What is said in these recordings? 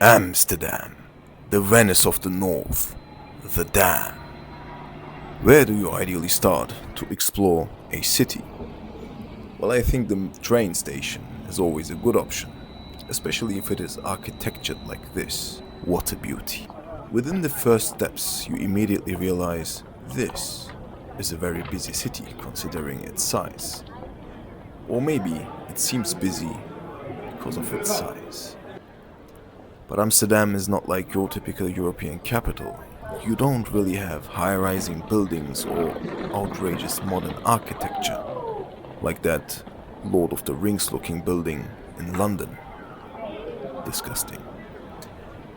Amsterdam, the Venice of the North, the Dam. Where do you ideally start to explore a city? Well, I think the train station is always a good option, especially if it is architectured like this. What a beauty. Within the first steps, you immediately realize this is a very busy city considering its size. Or maybe it seems busy because of its size. But Amsterdam is not like your typical European capital. You don't really have high-rising buildings or outrageous modern architecture like that Lord of the Rings looking building in London. Disgusting.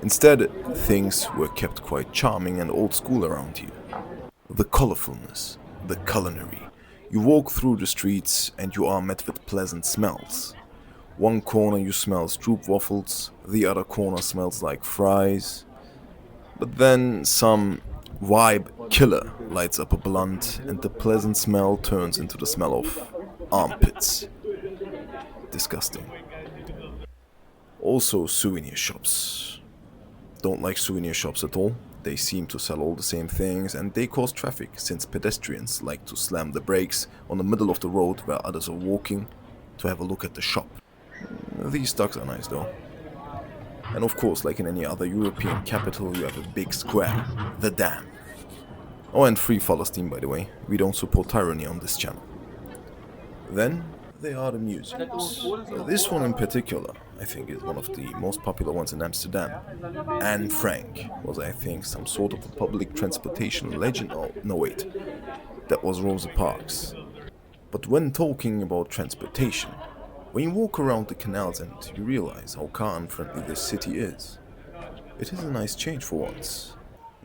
Instead, things were kept quite charming and old school around here. The colorfulness, the culinary. You walk through the streets and you are met with pleasant smells. One corner you smell stroop waffles, the other corner smells like fries. But then some vibe killer lights up a blunt and the pleasant smell turns into the smell of armpits. Disgusting. Also souvenir shops. Don't like souvenir shops at all. They seem to sell all the same things and they cause traffic since pedestrians like to slam the brakes on the middle of the road where others are walking to have a look at the shop. These ducks are nice though. And of course, like in any other European capital, you have a big square, the Dam. Oh, and free Palestine by the way, we don't support tyranny on this channel. Then there are the museums. This one in particular, I think, is one of the most popular ones in Amsterdam. Anne Frank was, I think, some sort of a public transportation legend. Oh, no wait, that was Rosa Parks. But when talking about transportation, when you walk around the canals and you realize how car unfriendly this city is, it is a nice change for once.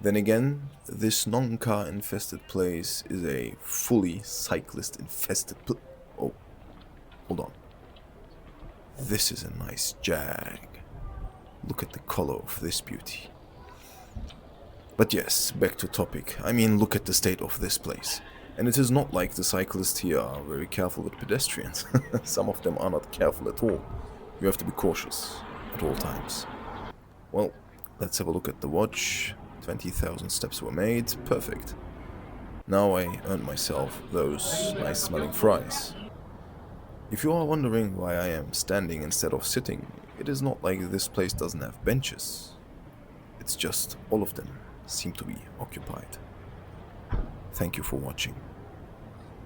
Then again, this non-car infested place is a fully cyclist infested oh, hold on. This is a nice Jag. Look at the color of this beauty. But yes, back to topic. I mean, look at the state of this place. And it is not like the cyclists here are very careful with pedestrians. Some of them are not careful at all. You have to be cautious at all times. Well, let's have a look at the watch. 20,000 steps were made. Perfect. Now I earned myself those nice smelling fries. If you are wondering why I am standing instead of sitting, it is not like this place doesn't have benches. It's just all of them seem to be occupied. Thank you for watching.